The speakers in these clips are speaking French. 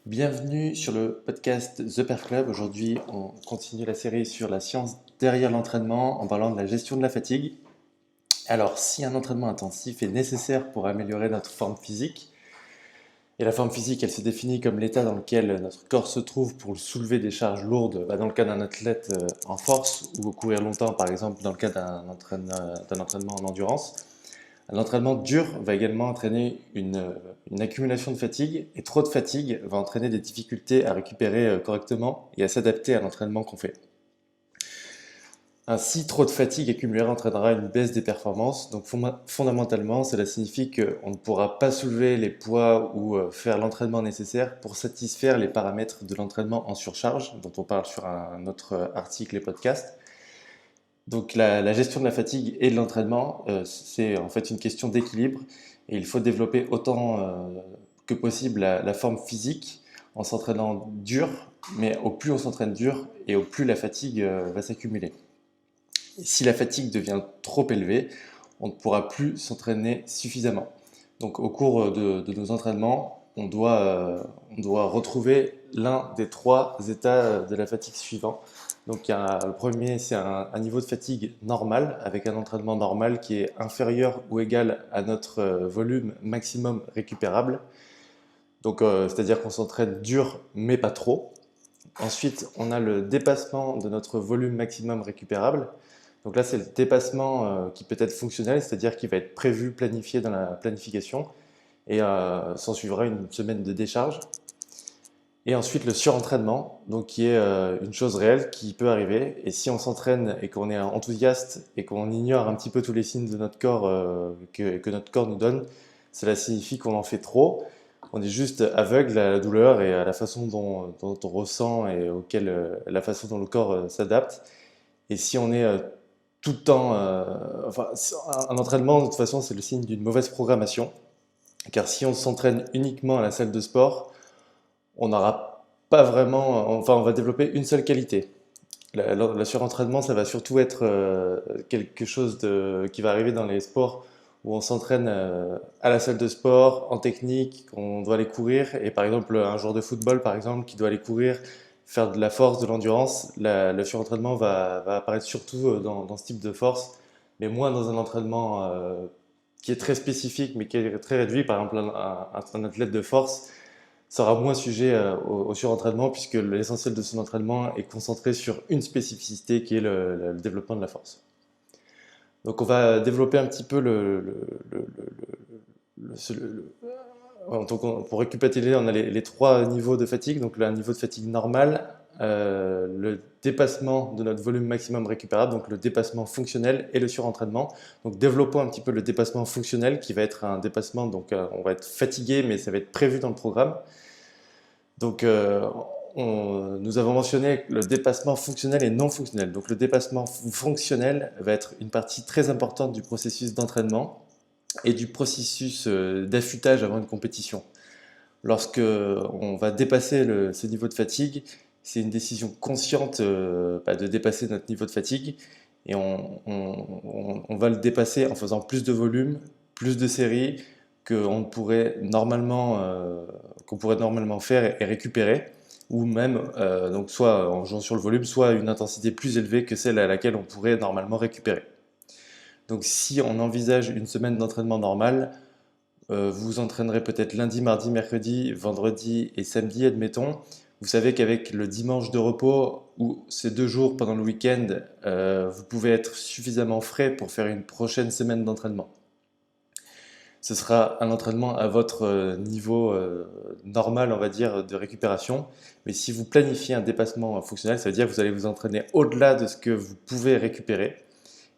Bienvenue sur le podcast The Perf Club. Aujourd'hui, on continue la série sur la science derrière l'entraînement en parlant de la gestion de la fatigue. Alors, si un entraînement intensif est nécessaire pour améliorer notre forme physique, et la forme physique, elle se définit comme l'état dans lequel notre corps se trouve pour soulever des charges lourdes, dans le cas d'un athlète en force ou courir longtemps, par exemple, dans le cas d'un entraînement en endurance. L'entraînement dur va également entraîner une accumulation de fatigue, et trop de fatigue va entraîner des difficultés à récupérer correctement et à s'adapter à l'entraînement qu'on fait. Ainsi, trop de fatigue accumulée entraînera une baisse des performances. Donc fondamentalement, cela signifie qu'on ne pourra pas soulever les poids ou faire l'entraînement nécessaire pour satisfaire les paramètres de l'entraînement en surcharge, dont on parle sur un autre article et podcast. Donc la gestion de la fatigue et de l'entraînement, c'est en fait une question d'équilibre et il faut développer autant que possible la forme physique en s'entraînant dur, mais au plus on s'entraîne dur et au plus la fatigue va s'accumuler. Si la fatigue devient trop élevée, on ne pourra plus s'entraîner suffisamment. Donc au cours de nos entraînements, on doit retrouver l'un des trois états de la fatigue suivants. Donc le premier, c'est un niveau de fatigue normal, avec un entraînement normal qui est inférieur ou égal à notre volume maximum récupérable. Donc c'est-à-dire qu'on s'entraîne dur mais pas trop. Ensuite, on a le dépassement de notre volume maximum récupérable. Donc là, c'est le dépassement qui peut être fonctionnel, c'est-à-dire qui va être prévu, planifié dans la planification, et s'en suivra une semaine de décharge. Et ensuite, le surentraînement, donc qui est une chose réelle qui peut arriver. Et si on s'entraîne et qu'on est enthousiaste et qu'on ignore un petit peu tous les signes de notre corps que notre corps nous donne, cela signifie qu'on en fait trop. On est juste aveugle à la douleur et à la façon dont on ressent et la façon dont le corps s'adapte. Et si on est tout le temps, un entraînement, de toute façon, c'est le signe d'une mauvaise programmation. Car si on s'entraîne uniquement à la salle de sport, on n'aura pas vraiment, enfin, on va développer une seule qualité. La surentraînement, ça va surtout être quelque chose qui va arriver dans les sports où on s'entraîne à la salle de sport, en technique, qu'on doit aller courir. Et par exemple, un joueur de football, par exemple, qui doit aller courir, faire de la force, de l'endurance, le surentraînement va apparaître surtout dans ce type de force, mais moins dans un entraînement qui est très spécifique, mais qui est très réduit. Par exemple, un athlète de force sera moins sujet au surentraînement puisque l'essentiel de son entraînement est concentré sur une spécificité qui est le développement de la force. Donc on va développer un petit peu pour récapituler, on a les trois niveaux de fatigue. Donc un niveau de fatigue normal, le dépassement de notre volume maximum récupérable, donc le dépassement fonctionnel et le surentraînement. Donc développons un petit peu le dépassement fonctionnel qui va être un dépassement, donc on va être fatigué mais ça va être prévu dans le programme. Donc, nous avons mentionné le dépassement fonctionnel et non fonctionnel. Donc, le dépassement fonctionnel va être une partie très importante du processus d'entraînement et du processus d'affûtage avant une compétition. Lorsque on va dépasser ce niveau de fatigue, c'est une décision consciente de dépasser notre niveau de fatigue et on va le dépasser en faisant plus de volume, plus de séries qu'on pourrait normalement faire et récupérer, ou même donc soit en jouant sur le volume, soit à une intensité plus élevée que celle à laquelle on pourrait normalement récupérer. Donc si on envisage une semaine d'entraînement normale, vous vous entraînerez peut-être lundi, mardi, mercredi, vendredi et samedi, admettons. Vous savez qu'avec le dimanche de repos ou ces 2 jours pendant le week-end, vous pouvez être suffisamment frais pour faire une prochaine semaine d'entraînement. Ce sera un entraînement à votre niveau normal, on va dire, de récupération. Mais si vous planifiez un dépassement fonctionnel, ça veut dire que vous allez vous entraîner au-delà de ce que vous pouvez récupérer.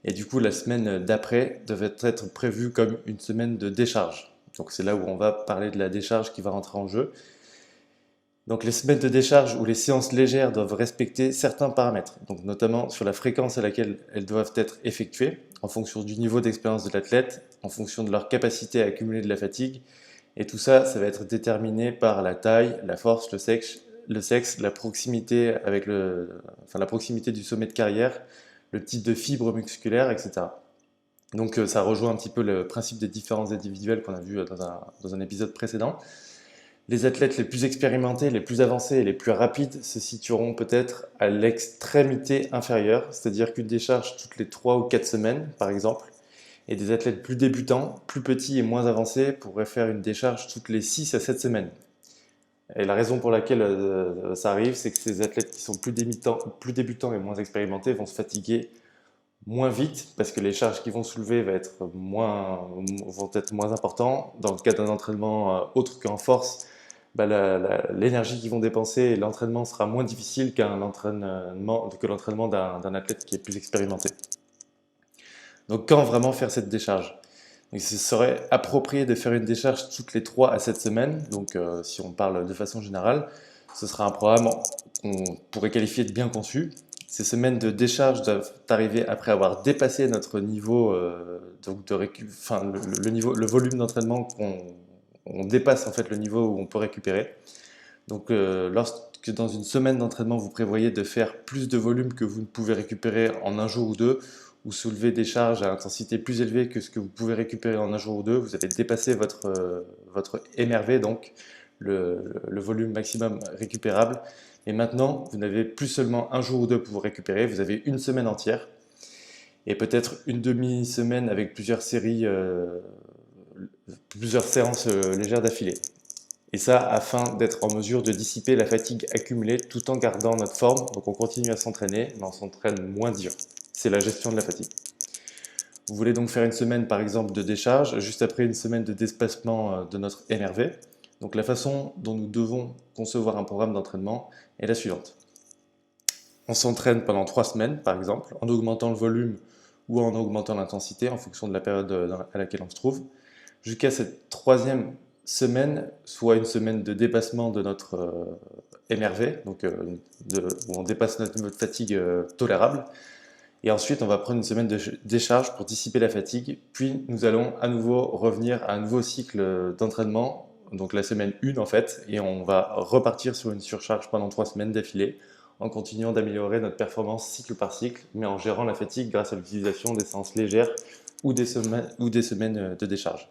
Et du coup, la semaine d'après devait être prévue comme une semaine de décharge. Donc c'est là où on va parler de la décharge qui va rentrer en jeu. Donc les semaines de décharge ou les séances légères doivent respecter certains paramètres, donc notamment sur la fréquence à laquelle elles doivent être effectuées, en fonction du niveau d'expérience de l'athlète, en fonction de leur capacité à accumuler de la fatigue. Et tout ça, ça va être déterminé par la taille, la force, le sexe, la proximité la proximité du sommet de carrière, le type de fibre musculaire, etc. Donc ça rejoint un petit peu le principe des différences individuelles qu'on a vu dans un épisode précédent. Les athlètes les plus expérimentés, les plus avancés et les plus rapides se situeront peut-être à l'extrémité inférieure, c'est-à-dire qu'une décharge toutes les 3 ou 4 semaines, par exemple, et des athlètes plus débutants, plus petits et moins avancés pourraient faire une décharge toutes les 6 à 7 semaines. Et la raison pour laquelle ça arrive, c'est que ces athlètes qui sont plus débutants et moins expérimentés vont se fatiguer moins vite parce que les charges qu'ils vont soulever vont être moins importantes. Dans le cas d'un entraînement autre qu'en force, bah, l'énergie qu'ils vont dépenser et l'entraînement sera moins difficile que l'entraînement d'un athlète qui est plus expérimenté. Donc quand vraiment faire cette décharge? Donc, ce serait approprié de faire une décharge toutes les 3 à 7 semaines. Donc si on parle de façon générale, ce sera un programme qu'on pourrait qualifier de bien conçu. Ces semaines de décharge doivent arriver après avoir dépassé notre niveau, donc le volume d'entraînement on dépasse en fait le niveau où on peut récupérer. Donc lorsque dans une semaine d'entraînement vous prévoyez de faire plus de volume que vous ne pouvez récupérer en un jour ou deux, ou soulever des charges à intensité plus élevée que ce que vous pouvez récupérer en un jour ou deux, vous avez dépassé votre MRV, donc le volume maximum récupérable. Et maintenant, vous n'avez plus seulement un jour ou deux pour vous récupérer, vous avez une semaine entière et peut-être une demi-semaine avec plusieurs séances légères d'affilée. Et ça, afin d'être en mesure de dissiper la fatigue accumulée tout en gardant notre forme. Donc on continue à s'entraîner, mais on s'entraîne moins dur. C'est la gestion de la fatigue. Vous voulez donc faire une semaine par exemple de décharge, juste après une semaine de dépassement de notre MRV. Donc la façon dont nous devons concevoir un programme d'entraînement est la suivante. On s'entraîne pendant 3 semaines par exemple, en augmentant le volume ou en augmentant l'intensité en fonction de la période à laquelle on se trouve, jusqu'à cette troisième semaine, soit une semaine de dépassement de notre MRV, donc où on dépasse notre niveau de fatigue tolérable. Et ensuite, on va prendre une semaine de décharge pour dissiper la fatigue. Puis, nous allons à nouveau revenir à un nouveau cycle d'entraînement, donc la semaine 1 en fait, et on va repartir sur une surcharge pendant 3 semaines d'affilée, en continuant d'améliorer notre performance cycle par cycle, mais en gérant la fatigue grâce à l'utilisation des séances légères ou des semaines de décharge.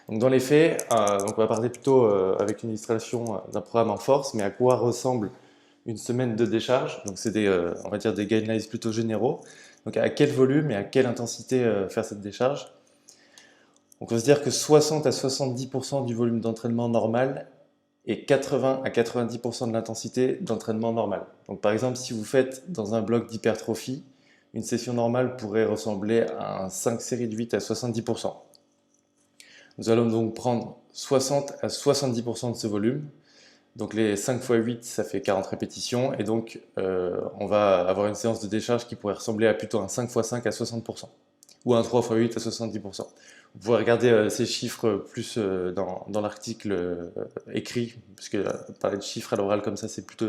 Donc dans les faits, donc on va parler plutôt avec une illustration d'un programme en force, mais à quoi ressemble une semaine de décharge? Donc c'est on va dire des guidelines plutôt généraux. Donc à quel volume et à quelle intensité faire cette décharge? On considère que 60 à 70% du volume d'entraînement normal et 80 à 90% de l'intensité d'entraînement normal. Donc par exemple, si vous faites dans un bloc d'hypertrophie, une session normale pourrait ressembler à un 5 séries de 8 à 70%. Nous allons donc prendre 60 à 70% de ce volume. Donc les 5 x 8, ça fait 40 répétitions. Et donc on va avoir une séance de décharge qui pourrait ressembler à plutôt un 5 x 5 à 60%. Ou un 3 x 8 à 70%. Vous pouvez regarder ces chiffres plus dans l'article écrit, parce que parler de chiffres à l'oral comme ça, c'est plutôt...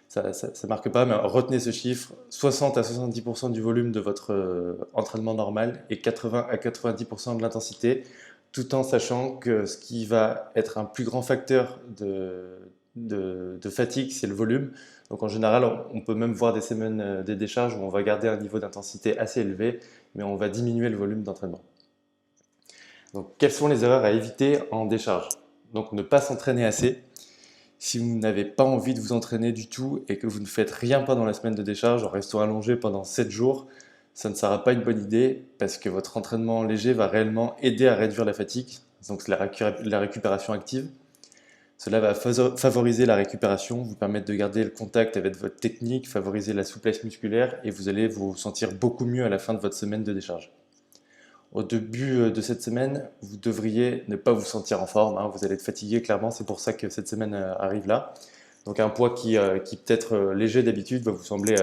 ça marque pas, mais retenez ce chiffre, 60 à 70% du volume de votre entraînement normal et 80 à 90% de l'intensité, tout en sachant que ce qui va être un plus grand facteur de fatigue, c'est le volume. Donc en général, on peut même voir des semaines des décharges où on va garder un niveau d'intensité assez élevé, mais on va diminuer le volume d'entraînement. Donc quelles sont les erreurs à éviter en décharge? Donc ne pas s'entraîner assez. Si vous n'avez pas envie de vous entraîner du tout et que vous ne faites rien pendant la semaine de décharge en restant allongé pendant 7 jours, ça ne sera pas une bonne idée parce que votre entraînement léger va réellement aider à réduire la fatigue, donc la récupération active. Cela va favoriser la récupération, vous permettre de garder le contact avec votre technique, favoriser la souplesse musculaire et vous allez vous sentir beaucoup mieux à la fin de votre semaine de décharge. Au début de cette semaine, vous devriez ne pas vous sentir en forme, hein, vous allez être fatigué clairement, c'est pour ça que cette semaine arrive là. Donc un poids qui peut être léger d'habitude va vous sembler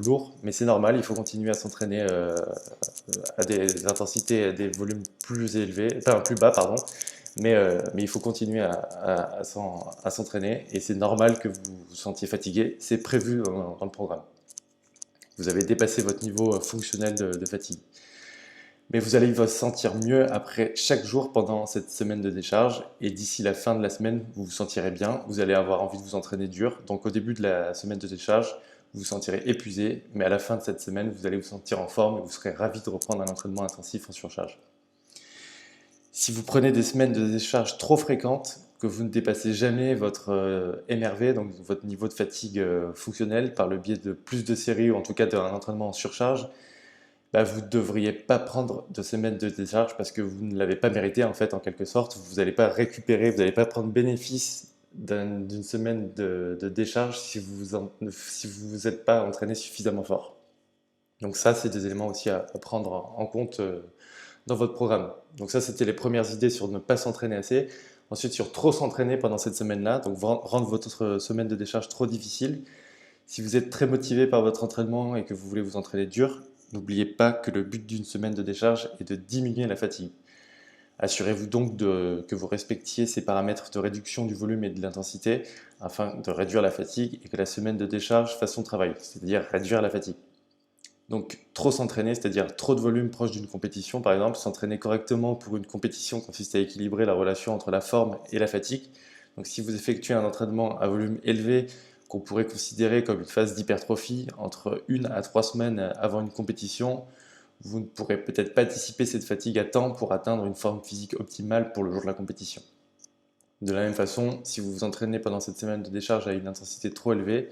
lourd, mais c'est normal, il faut continuer à s'entraîner à des intensités, à des volumes plus élevés, enfin plus bas, pardon. Mais il faut continuer à s'entraîner et c'est normal que vous vous sentiez fatigué, c'est prévu dans le programme. Vous avez dépassé votre niveau fonctionnel de fatigue. Mais vous allez vous sentir mieux après chaque jour pendant cette semaine de décharge et d'ici la fin de la semaine, vous vous sentirez bien, vous allez avoir envie de vous entraîner dur. Donc au début de la semaine de décharge, vous vous sentirez épuisé, mais à la fin de cette semaine, vous allez vous sentir en forme et vous serez ravi de reprendre un entraînement intensif en surcharge. Si vous prenez des semaines de décharge trop fréquentes, que vous ne dépassez jamais votre MRV, donc votre niveau de fatigue fonctionnelle, par le biais de plus de séries ou en tout cas d'un entraînement en surcharge, bah, vous ne devriez pas prendre de semaine de décharge parce que vous ne l'avez pas mérité en fait en quelque sorte. Vous n'allez pas récupérer, vous n'allez pas prendre bénéfice d'une semaine de décharge si vous vous êtes pas entraîné suffisamment fort. Donc ça, c'est des éléments aussi à prendre en compte dans votre programme. Donc ça, c'était les premières idées sur ne pas s'entraîner assez. Ensuite, sur trop s'entraîner pendant cette semaine-là, donc rendre votre semaine de décharge trop difficile. Si vous êtes très motivé par votre entraînement et que vous voulez vous entraîner dur, n'oubliez pas que le but d'une semaine de décharge est de diminuer la fatigue. Assurez-vous donc que vous respectiez ces paramètres de réduction du volume et de l'intensité afin de réduire la fatigue et que la semaine de décharge fasse son travail, c'est-à-dire réduire la fatigue. Donc trop s'entraîner, c'est-à-dire trop de volume proche d'une compétition par exemple, s'entraîner correctement pour une compétition consiste à équilibrer la relation entre la forme et la fatigue. Donc si vous effectuez un entraînement à volume élevé qu'on pourrait considérer comme une phase d'hypertrophie entre 1 à 3 semaines avant une compétition, vous ne pourrez peut-être pas dissiper cette fatigue à temps pour atteindre une forme physique optimale pour le jour de la compétition. De la même façon, si vous vous entraînez pendant cette semaine de décharge à une intensité trop élevée,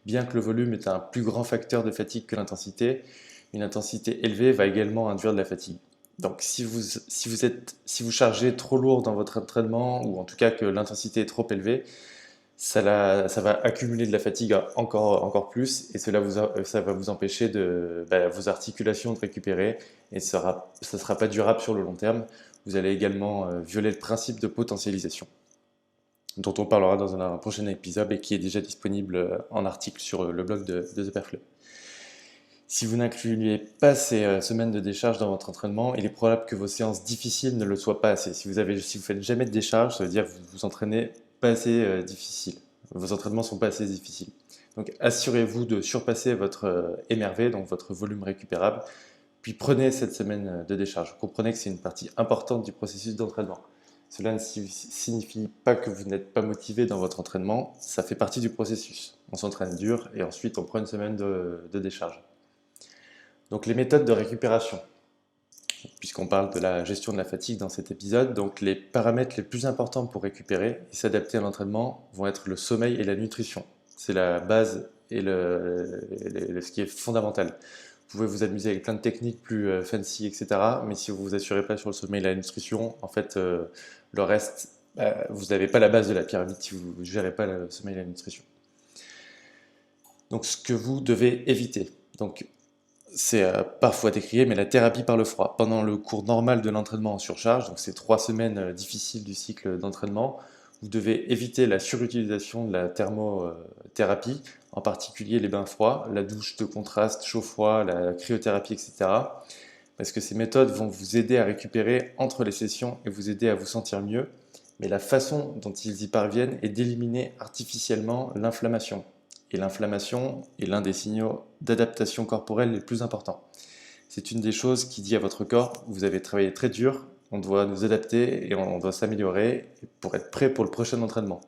bien que le volume est un plus grand facteur de fatigue que l'intensité, une intensité élevée va également induire de la fatigue. Donc si vous chargez trop lourd dans votre entraînement, ou en tout cas que l'intensité est trop élevée, ça va accumuler de la fatigue encore plus, et ça va vous empêcher vos articulations de récupérer, et ça ne sera pas durable sur le long terme. Vous allez également violer le principe de potentialisation, dont on parlera dans un prochain épisode et qui est déjà disponible en article sur le blog de The Perflux. Si vous n'incluez pas ces semaines de décharge dans votre entraînement, il est probable que vos séances difficiles ne le soient pas assez. Si vous faites jamais de décharge, ça veut dire que vous vous entraînez pas assez difficile. Vos entraînements sont pas assez difficiles. Donc assurez-vous de surpasser votre MRV, donc votre volume récupérable, puis prenez cette semaine de décharge. Comprenez que c'est une partie importante du processus d'entraînement. Cela ne signifie pas que vous n'êtes pas motivé dans votre entraînement, ça fait partie du processus. On s'entraîne dur et ensuite on prend une semaine de décharge. Donc les méthodes de récupération, puisqu'on parle de la gestion de la fatigue dans cet épisode, donc les paramètres les plus importants pour récupérer et s'adapter à l'entraînement vont être le sommeil et la nutrition. C'est la base et ce qui est fondamental. Vous pouvez vous amuser avec plein de techniques plus fancy, etc. Mais si vous ne vous assurez pas sur le sommeil et la nutrition, en fait, le reste, vous n'avez pas la base de la pyramide si vous ne gérez pas le sommeil et la nutrition. Donc ce que vous devez éviter. Donc, c'est parfois décrié, mais la thérapie par le froid. Pendant le cours normal de l'entraînement en surcharge, donc ces 3 semaines difficiles du cycle d'entraînement, vous devez éviter la surutilisation de la thermothérapie, en particulier les bains froids, la douche de contraste chaud-froid, la cryothérapie, etc. Parce que ces méthodes vont vous aider à récupérer entre les sessions et vous aider à vous sentir mieux, mais la façon dont ils y parviennent est d'éliminer artificiellement l'inflammation. Et l'inflammation est l'un des signaux d'adaptation corporelle les plus importants. C'est une des choses qui dit à votre corps, vous avez travaillé très dur, on doit nous adapter et on doit s'améliorer pour être prêt pour le prochain entraînement.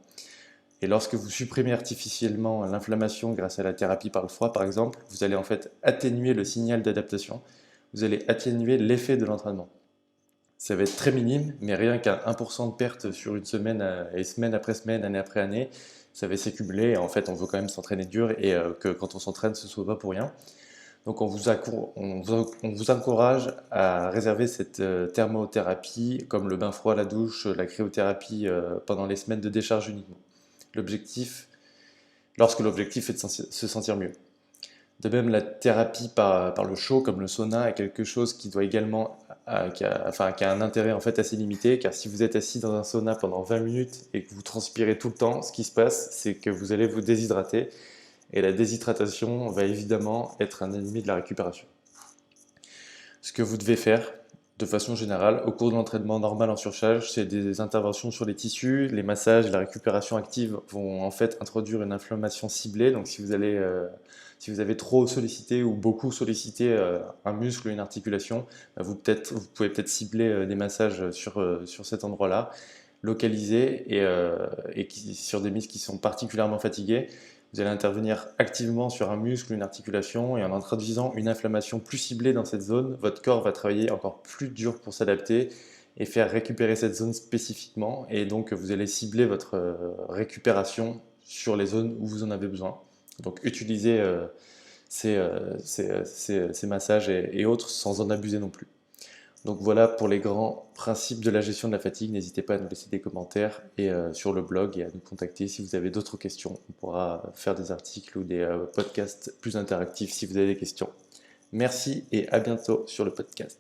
Et lorsque vous supprimez artificiellement l'inflammation grâce à la thérapie par le froid, par exemple, vous allez en fait atténuer le signal d'adaptation, vous allez atténuer l'effet de l'entraînement. Ça va être très minime, mais rien qu'à 1% de perte sur une semaine, et semaine après semaine, année après année, ça va s'accumuler. En fait, on veut quand même s'entraîner dur et que quand on s'entraîne, ce ne soit pas pour rien. Donc, on vous encourage à réserver cette thermothérapie, comme le bain froid, la douche, la cryothérapie, pendant les semaines de décharge uniquement. Lorsque l'objectif est de se sentir mieux. De même, la thérapie par le chaud, comme le sauna, est quelque chose qui doit également, qui a un intérêt en fait assez limité, car si vous êtes assis dans un sauna pendant 20 minutes et que vous transpirez tout le temps, ce qui se passe, c'est que vous allez vous déshydrater, et la déshydratation va évidemment être un ennemi de la récupération. Ce que vous devez faire, de façon générale, au cours de l'entraînement normal en surcharge, c'est des interventions sur les tissus, les massages et la récupération active vont en fait introduire une inflammation ciblée. Donc si vous avez trop sollicité ou beaucoup sollicité un muscle ou une articulation, vous pouvez peut-être cibler des massages sur cet endroit-là, localisés et sur des muscles qui sont particulièrement fatigués. Vous allez intervenir activement sur un muscle, une articulation, et en introduisant une inflammation plus ciblée dans cette zone, votre corps va travailler encore plus dur pour s'adapter et faire récupérer cette zone spécifiquement. Et donc, vous allez cibler votre récupération sur les zones où vous en avez besoin. Donc, utilisez ces massages et autres sans en abuser non plus. Donc voilà pour les grands principes de la gestion de la fatigue. N'hésitez pas à nous laisser des commentaires et sur le blog et à nous contacter si vous avez d'autres questions. On pourra faire des articles ou des podcasts plus interactifs si vous avez des questions. Merci et à bientôt sur le podcast.